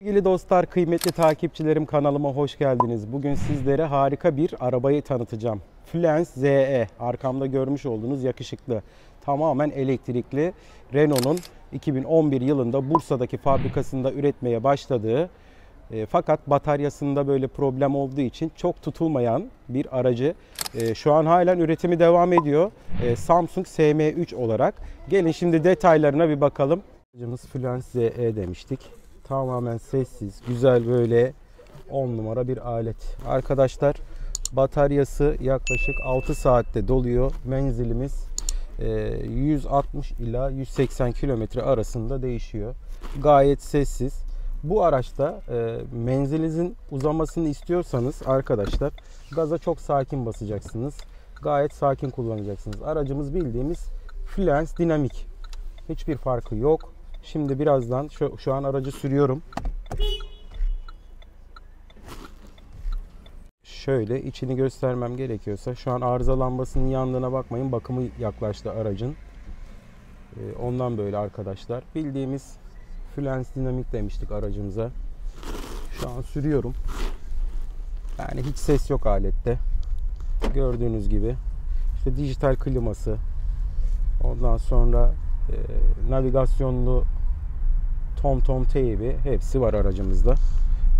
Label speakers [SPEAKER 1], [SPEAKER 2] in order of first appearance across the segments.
[SPEAKER 1] Sevgili dostlar, kıymetli takipçilerim, kanalıma hoş geldiniz. Bugün sizlere harika bir arabayı tanıtacağım. Fluence ZE. Arkamda görmüş olduğunuz yakışıklı, tamamen elektrikli Renault'un 2011 yılında Bursa'daki fabrikasında üretmeye başladığı fakat bataryasında böyle problem olduğu için çok tutulmayan bir aracı. Şu an halen üretimi devam ediyor. Samsung SM3 olarak. Gelin şimdi detaylarına bir bakalım. Aracımız Fluence ZE demiştik. Tamamen sessiz, güzel, böyle 10 numara bir alet. Arkadaşlar, bataryası yaklaşık 6 saatte doluyor. Menzilimiz 160 ila 180 kilometre arasında değişiyor. Gayet sessiz. Bu araçta menzilinizin uzamasını istiyorsanız arkadaşlar, gaza çok sakin basacaksınız. Gayet sakin kullanacaksınız. Aracımız bildiğimiz Fluence dinamik. Hiçbir farkı yok. Şimdi birazdan şu an aracı sürüyorum. Şöyle içini göstermem gerekiyorsa, şu an arıza lambasının yandığına bakmayın. Bakımı yaklaştı aracın. Ondan böyle arkadaşlar. Bildiğimiz Fluence dinamik demiştik aracımıza. Şu an sürüyorum. Yani hiç ses yok alette. Gördüğünüz gibi. İşte dijital kliması. Ondan sonra navigasyonlu TomTom teybi, hepsi var aracımızda.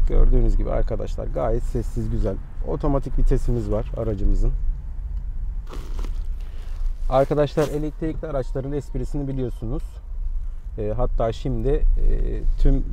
[SPEAKER 1] Gördüğünüz gibi arkadaşlar, gayet sessiz, güzel. Otomatik vitesimiz var aracımızın. Arkadaşlar, elektrikli araçların esprisini biliyorsunuz. Hatta şimdi tüm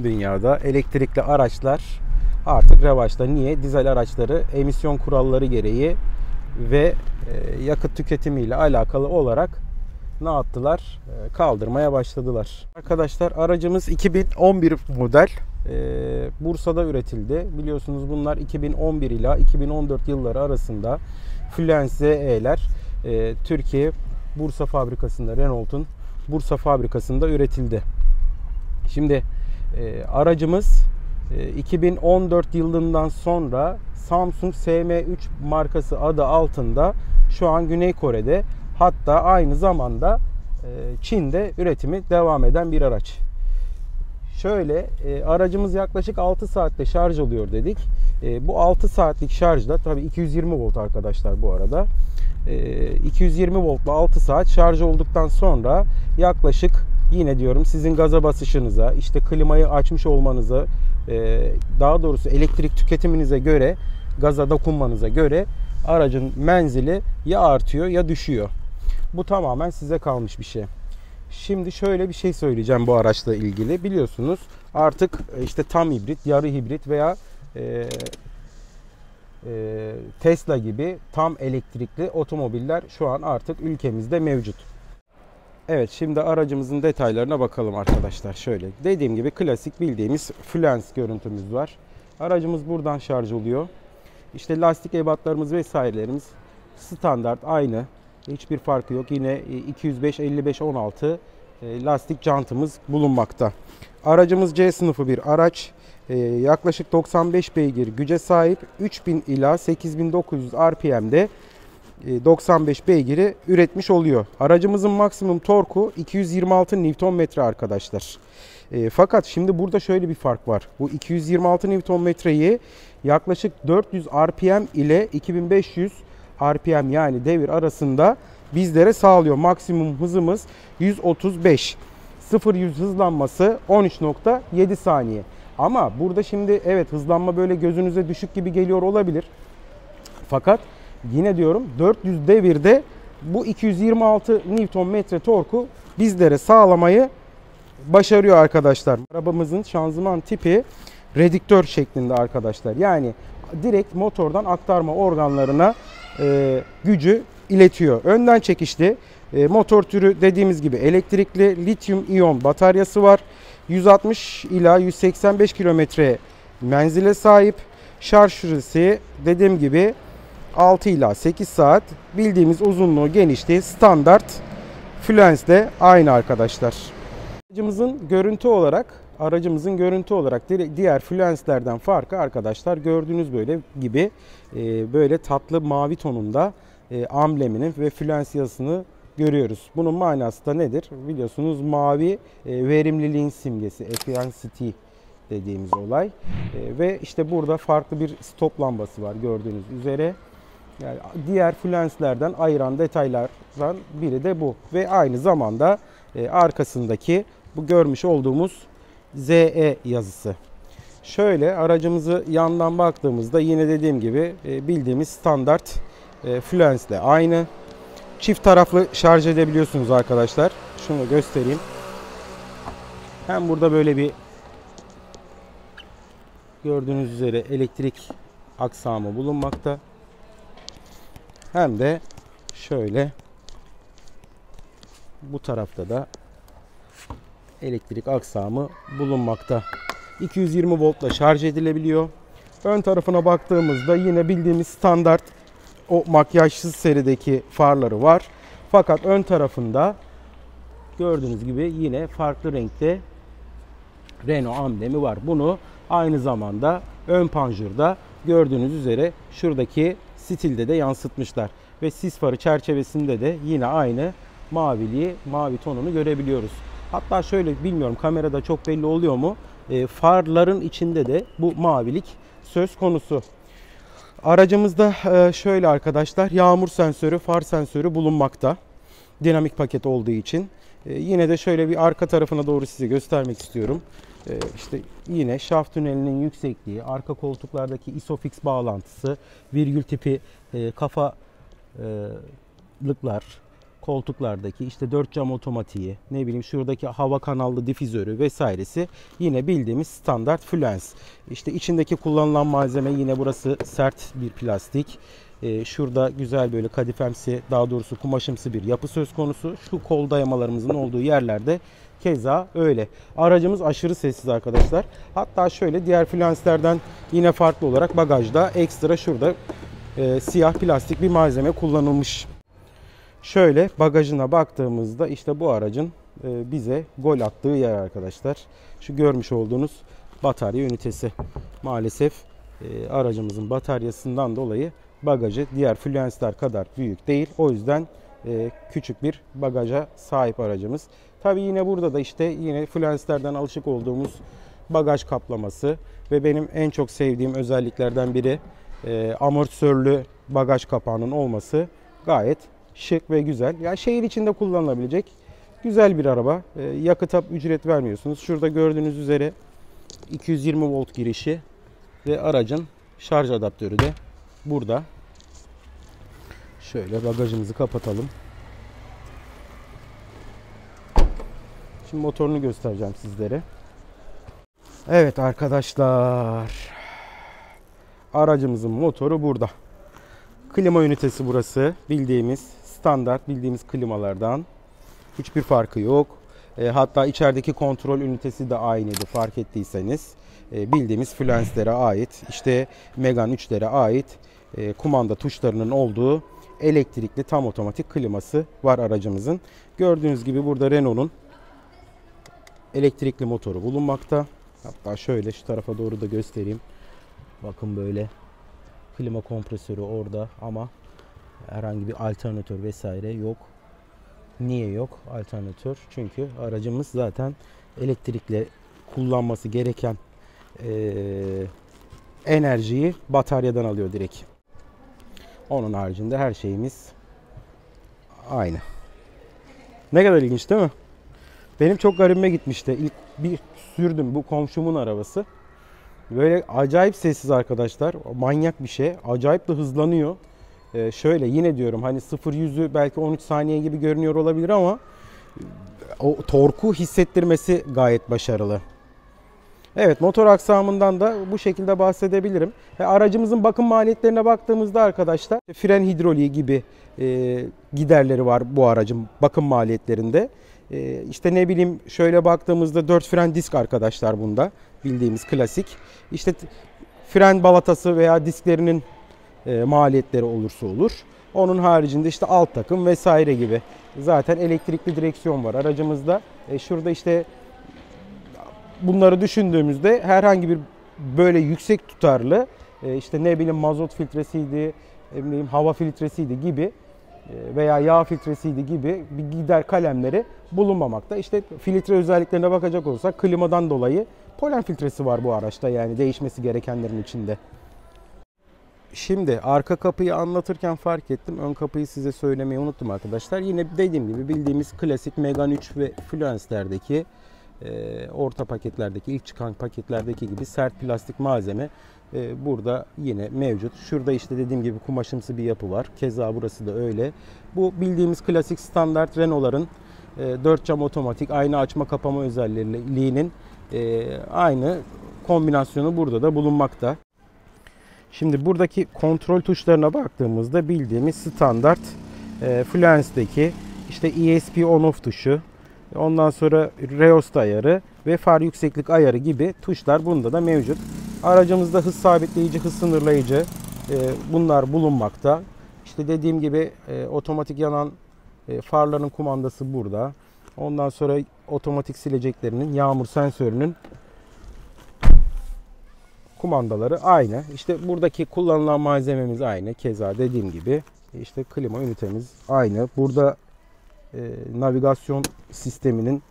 [SPEAKER 1] dünyada elektrikli araçlar artık revaçta. Niye? Dizel araçları emisyon kuralları gereği ve yakıt tüketimiyle alakalı olarak ne yaptılar? Kaldırmaya başladılar. Arkadaşlar, aracımız 2011 model. Bursa'da üretildi. Biliyorsunuz bunlar 2011 ila 2014 yılları arasında Fluence ZE'ler Türkiye Bursa fabrikasında, Renault'un Bursa fabrikasında üretildi. Şimdi aracımız 2014 yılından sonra Samsung SM3 markası adı altında şu an Güney Kore'de, hatta aynı zamanda Çin'de üretimi devam eden bir araç. Şöyle, aracımız yaklaşık 6 saatte şarj oluyor dedik. Bu 6 saatlik şarjda, tabii 220 volt arkadaşlar bu arada. 220 voltla 6 saat şarj olduktan sonra yaklaşık, yine diyorum, sizin gaza basışınıza, işte klimayı açmış olmanıza, daha doğrusu elektrik tüketiminize göre, gaza dokunmanıza göre aracın menzili ya artıyor ya düşüyor. Bu tamamen size kalmış bir şey. Şimdi şöyle bir şey söyleyeceğim bu araçla ilgili. Biliyorsunuz artık işte tam hibrit, yarı hibrit veya Tesla gibi tam elektrikli otomobiller şu an artık ülkemizde mevcut. Evet, şimdi aracımızın detaylarına bakalım arkadaşlar. Şöyle dediğim gibi klasik bildiğimiz Fluence görüntümüz var. Aracımız buradan şarj oluyor. İşte lastik ebatlarımız vesairelerimiz standart, aynı. Hiçbir farkı yok. Yine 205 55 16 lastik jantımız bulunmakta. Aracımız C sınıfı bir araç. Yaklaşık 95 beygir güce sahip. 3000 ila 8900 RPM'de 95 beygiri üretmiş oluyor. Aracımızın maksimum torku 226 Nm arkadaşlar. Fakat şimdi burada şöyle bir fark var. Bu 226 Nm'yi yaklaşık 400 RPM ile 2500 RPM, yani devir arasında bizlere sağlıyor. Maksimum hızımız 135. 0-100 hızlanması 13.7 saniye. Ama burada şimdi evet, hızlanma böyle gözünüze düşük gibi geliyor olabilir. Fakat yine diyorum, 400 devirde bu 226 Nm torku bizlere sağlamayı başarıyor arkadaşlar. Arabamızın şanzıman tipi redüktör şeklinde arkadaşlar. Yani direkt motordan aktarma organlarına gücü iletiyor. Önden çekişli. Motor türü dediğimiz gibi elektrikli lityum iyon bataryası var. 160 ila 185 kilometre menzile sahip. Şarj süresi dediğim gibi 6 ila 8 saat. Bildiğimiz uzunluğu, genişliği standart Fluence'de aynı arkadaşlar. Aracımızın görüntü olarak diğer Fluence'lerden farkı arkadaşlar, gördüğünüz böyle gibi böyle tatlı mavi tonunda amblemini ve Fluence yazısını görüyoruz. Bunun manası da nedir? Biliyorsunuz mavi verimliliğin simgesi. Efficiency dediğimiz olay. Ve işte burada farklı bir stop lambası var gördüğünüz üzere. Yani diğer fluenslerden ayıran detaylardan biri de bu. Ve aynı zamanda arkasındaki bu görmüş olduğumuz ZE yazısı. Şöyle aracımızı yandan baktığımızda yine dediğim gibi bildiğimiz standart fluensle aynı. Çift taraflı şarj edebiliyorsunuz arkadaşlar. Şunu göstereyim. Hem burada böyle bir gördüğünüz üzere elektrik aksamı bulunmakta. Hem de şöyle bu tarafta da elektrik aksamı bulunmakta. 220 voltla şarj edilebiliyor. Ön tarafına baktığımızda yine bildiğimiz standart o makyajsız serideki farları var. Fakat ön tarafında gördüğünüz gibi yine farklı renkte Renault amblemi var. Bunu aynı zamanda ön panjurda gördüğünüz üzere şuradaki stilde de yansıtmışlar. Ve sis farı çerçevesinde de yine aynı mavi tonunu görebiliyoruz. Hatta şöyle bilmiyorum kamerada çok belli oluyor mu? Farların içinde de bu mavilik söz konusu. Aracımızda şöyle arkadaşlar yağmur sensörü, far sensörü bulunmakta. Dinamik paket olduğu için. Yine de şöyle bir arka tarafına doğru size göstermek istiyorum. İşte yine şaft tünelinin yüksekliği, arka koltuklardaki ISOFIX bağlantısı, virgül tipi kafalıklar, koltuklardaki işte 4 cam otomatiği, ne bileyim şuradaki hava kanallı difüzörü vesairesi yine bildiğimiz standart fluens. İşte içindeki kullanılan malzeme yine burası sert bir plastik. Şurada güzel böyle kadifemsi, daha doğrusu kumaşımsı bir yapı söz konusu. Şu kol dayamalarımızın olduğu yerlerde keza öyle. Aracımız aşırı sessiz arkadaşlar. Hatta şöyle diğer fluenslerden yine farklı olarak bagajda ekstra şurada siyah plastik bir malzeme kullanılmış. Şöyle bagajına baktığımızda işte bu aracın bize gol attığı yer arkadaşlar. Şu görmüş olduğunuz batarya ünitesi. Maalesef aracımızın bataryasından dolayı bagajı diğer fluensler kadar büyük değil. O yüzden küçük bir bagaja sahip aracımız. Tabi yine burada da işte yine fluenslerden alışık olduğumuz bagaj kaplaması ve benim en çok sevdiğim özelliklerden biri amortisörlü bagaj kapağının olması gayet şık ve güzel. Yani şehir içinde kullanılabilecek güzel bir araba. Yakıta ücret vermiyorsunuz. Şurada gördüğünüz üzere 220 volt girişi ve aracın şarj adaptörü de burada. Şöyle bagajımızı kapatalım. Şimdi motorunu göstereceğim sizlere. Evet arkadaşlar. Aracımızın motoru burada. Klima ünitesi burası. Bildiğimiz standart, bildiğimiz klimalardan. Hiçbir farkı yok. Hatta içerideki kontrol ünitesi de aynıydı fark ettiyseniz. Bildiğimiz fluenslere ait, işte Megane 3'lere ait kumanda tuşlarının olduğu elektrikli tam otomatik kliması var aracımızın. Gördüğünüz gibi burada Renault'un elektrikli motoru bulunmakta. Hatta şöyle şu tarafa doğru da göstereyim. Bakın böyle klima kompresörü orada ama herhangi bir alternatör vesaire yok. Niye yok alternatör? Çünkü aracımız zaten elektrikle kullanması gereken enerjiyi bataryadan alıyor direkt. Onun haricinde her şeyimiz aynı. Ne kadar ilginç değil mi? Benim çok garibime gitmişti. İlk bir sürdüm, bu komşumun arabası. Böyle acayip sessiz arkadaşlar. Manyak bir şey. Acayip de hızlanıyor. Şöyle yine diyorum hani 0-100'ü belki 13 saniye gibi görünüyor olabilir ama o torku hissettirmesi gayet başarılı. Evet, motor aksamından da bu şekilde bahsedebilirim. Aracımızın bakım maliyetlerine baktığımızda arkadaşlar fren hidroliği gibi giderleri var bu aracın bakım maliyetlerinde. İşte ne bileyim şöyle baktığımızda 4 fren disk arkadaşlar bunda. Bildiğimiz klasik. İşte fren balatası veya disklerinin maliyetleri olursa olur. Onun haricinde işte alt takım vesaire gibi. Zaten elektrikli direksiyon var aracımızda. Şurada işte bunları düşündüğümüzde herhangi bir böyle yüksek tutarlı işte ne bileyim mazot filtresiydi, ne bileyim hava filtresiydi gibi veya yağ filtresiydi gibi bir gider kalemleri bulunmamakta. İşte filtre özelliklerine bakacak olursak klimadan dolayı polen filtresi var bu araçta, yani değişmesi gerekenlerin içinde. Şimdi arka kapıyı anlatırken fark ettim. Ön kapıyı size söylemeyi unuttum arkadaşlar. Yine dediğim gibi bildiğimiz klasik Megane 3 ve Fluence'lerdeki orta paketlerdeki, ilk çıkan paketlerdeki gibi sert plastik malzeme burada yine mevcut. Şurada işte dediğim gibi kumaşımsı bir yapı var. Keza burası da öyle. Bu bildiğimiz klasik standart Renault'ların 4 cam otomatik ayna açma kapama özelliğinin aynı kombinasyonu burada da bulunmakta. Şimdi buradaki kontrol tuşlarına baktığımızda bildiğimiz standart Fluence'deki işte ESP on-off tuşu, ondan sonra reost ayarı ve far yükseklik ayarı gibi tuşlar bunda da mevcut. Aracımızda hız sabitleyici, hız sınırlayıcı bunlar bulunmakta. İşte dediğim gibi otomatik yanan farların kumandası burada. Ondan sonra otomatik sileceklerinin, yağmur sensörünün kumandaları aynı. İşte buradaki kullanılan malzememiz aynı. Keza dediğim gibi işte klima ünitemiz aynı. Burada navigasyon sisteminin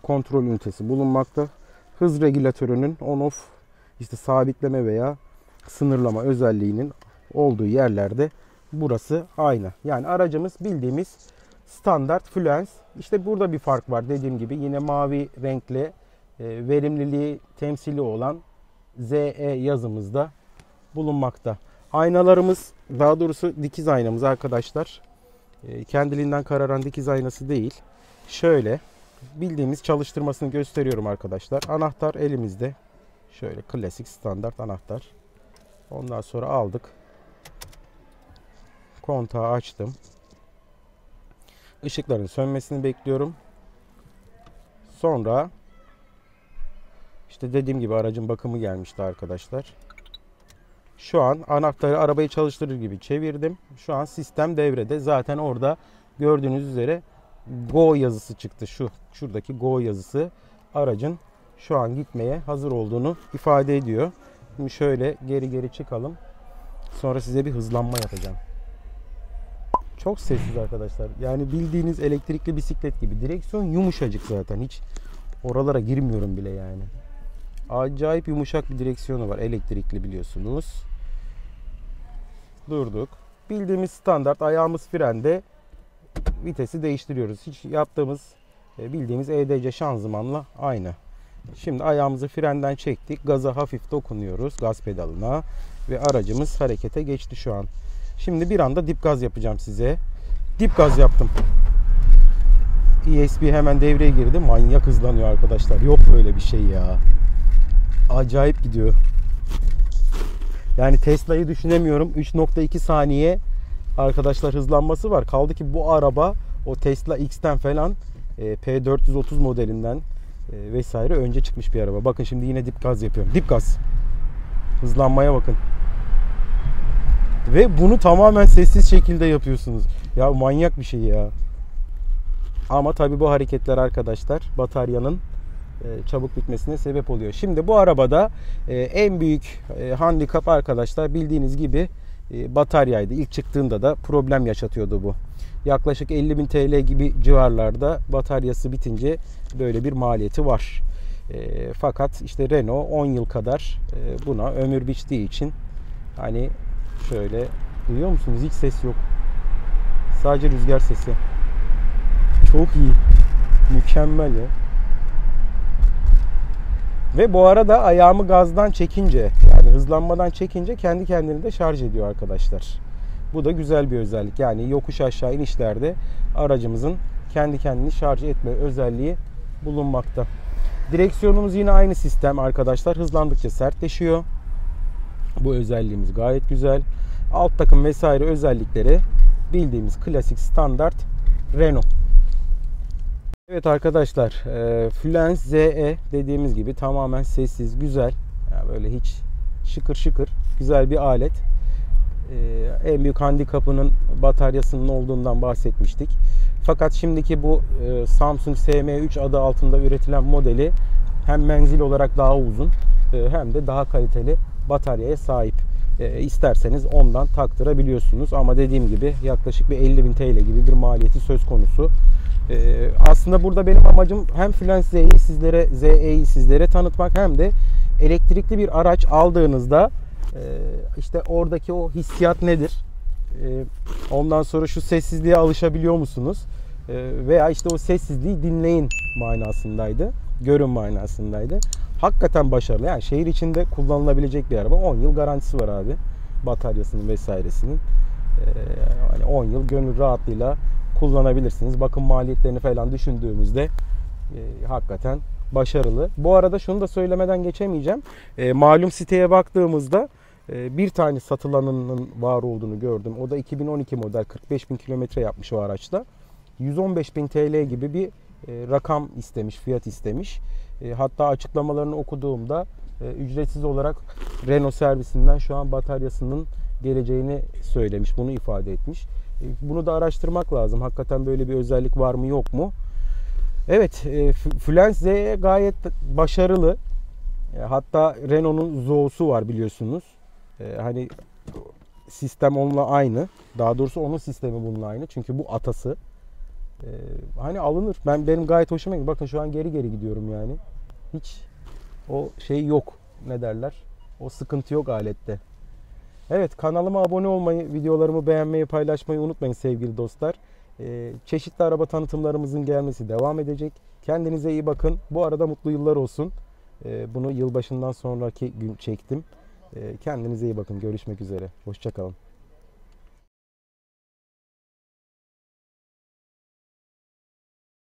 [SPEAKER 1] kontrol ünitesi bulunmakta. Hız regülatörünün on-off, işte sabitleme veya sınırlama özelliğinin olduğu yerlerde burası aynı. Yani aracımız bildiğimiz standart Fluence. İşte burada bir fark var. Dediğim gibi yine mavi renkli verimliliği temsili olan ZE yazımızda bulunmakta. Aynalarımız, daha doğrusu dikiz aynamız arkadaşlar, kendiliğinden kararan dikiz aynası değil. Şöyle bildiğimiz çalıştırmasını gösteriyorum arkadaşlar. Anahtar elimizde. Şöyle klasik standart anahtar. Ondan sonra aldık. Kontağı açtım. Işıkların sönmesini bekliyorum. Sonra işte dediğim gibi aracın bakımı gelmişti arkadaşlar. Şu an anahtarı arabayı çalıştırır gibi çevirdim. Şu an sistem devrede. Zaten orada gördüğünüz üzere Go yazısı çıktı. Şuradaki Go yazısı aracın şu an gitmeye hazır olduğunu ifade ediyor. Şimdi şöyle geri çıkalım. Sonra size bir hızlanma yapacağım. Çok sessiz arkadaşlar. Yani bildiğiniz elektrikli bisiklet gibi. Direksiyon yumuşacık zaten. Hiç oralara girmiyorum bile yani. Acayip yumuşak bir direksiyonu var. Elektrikli biliyorsunuz. Durduk. Bildiğimiz standart ayağımız frende. Vitesi değiştiriyoruz. Hiç yaptığımız bildiğimiz EDC şanzımanla aynı. Şimdi ayağımızı frenden çektik. Gaza hafif dokunuyoruz. Gaz pedalına. Ve aracımız harekete geçti şu an. Şimdi bir anda dip gaz yapacağım size. Dip gaz yaptım. ESP hemen devreye girdi. Manyak hızlanıyor arkadaşlar. Yok böyle bir şey ya. Acayip gidiyor. Yani Tesla'yı düşünemiyorum. 3.2 saniye arkadaşlar hızlanması var. Kaldı ki bu araba o Tesla X'ten falan P430 modelinden vesaire önce çıkmış bir araba. Bakın şimdi yine dip gaz yapıyorum. Dip gaz. Hızlanmaya bakın. Ve bunu tamamen sessiz şekilde yapıyorsunuz. Ya manyak bir şey ya. Ama tabii bu hareketler arkadaşlar bataryanın çabuk bitmesine sebep oluyor. Şimdi bu arabada en büyük handikap arkadaşlar bildiğiniz gibi bataryaydı. İlk çıktığında da problem yaşatıyordu bu. Yaklaşık 50.000 TL gibi civarlarda bataryası bitince böyle bir maliyeti var. Fakat işte Renault 10 yıl kadar buna ömür biçtiği için hani şöyle duyuyor musunuz? Hiç ses yok. Sadece rüzgar sesi. Çok iyi. Mükemmel ya. Ve bu arada ayağımı gazdan çekince, yani hızlanmadan çekince kendi kendini de şarj ediyor arkadaşlar. Bu da güzel bir özellik. Yani yokuş aşağı inişlerde aracımızın kendi kendini şarj etme özelliği bulunmakta. Direksiyonumuz yine aynı sistem arkadaşlar. Hızlandıkça sertleşiyor. Bu özelliğimiz gayet güzel. Alt takım vesaire özellikleri bildiğimiz klasik standart Renault. Evet arkadaşlar, Fluence ZE dediğimiz gibi tamamen sessiz, güzel. Yani böyle hiç şıkır şıkır güzel bir alet. En büyük handikapının bataryasının olduğundan bahsetmiştik. Fakat şimdiki bu Samsung SM3 adı altında üretilen modeli hem menzil olarak daha uzun hem de daha kaliteli bataryaya sahip. isterseniz ondan taktırabiliyorsunuz. Ama dediğim gibi yaklaşık bir 50.000 TL gibi bir maliyeti söz konusu. Aslında burada benim amacım hem Fluence ZE'yi sizlere tanıtmak, hem de elektrikli bir araç aldığınızda işte oradaki o hissiyat nedir? Ondan sonra şu sessizliğe alışabiliyor musunuz? Veya işte o sessizliği dinleyin manasındaydı. Görün manasındaydı. Hakikaten başarılı. Yani şehir içinde kullanılabilecek bir araba. 10 yıl garantisi var abi. Bataryasının vesairesinin. Hani 10 yıl gönül rahatlığıyla kullanabilirsiniz. Bakım maliyetlerini falan düşündüğümüzde hakikaten başarılı. Bu arada şunu da söylemeden geçemeyeceğim. Malum siteye baktığımızda bir tane satılanının var olduğunu gördüm. O da 2012 model, 45.000 kilometre yapmış o araçta. 115.000 TL gibi bir rakam istemiş, fiyat istemiş. Hatta açıklamalarını okuduğumda ücretsiz olarak Renault servisinden şu an bataryasının geleceğini söylemiş, bunu ifade etmiş. Bunu da araştırmak lazım. Hakikaten böyle bir özellik var mı yok mu? Evet, Fluence Z gayet başarılı. Hatta Renault'un Zoe'su var biliyorsunuz. Hani sistem onunla aynı. Daha doğrusu onun sistemi bununla aynı. Çünkü bu atası. Hani alınır. Benim gayet hoşuma gidiyor. Bakın şu an geri gidiyorum yani. Hiç o şey yok. Ne derler? O sıkıntı yok alette. Evet, kanalıma abone olmayı, videolarımı beğenmeyi, paylaşmayı unutmayın sevgili dostlar. Çeşitli araba tanıtımlarımızın gelmesi devam edecek. Kendinize iyi bakın. Bu arada mutlu yıllar olsun. Bunu yılbaşından sonraki gün çektim. Kendinize iyi bakın. Görüşmek üzere. Hoşça kalın.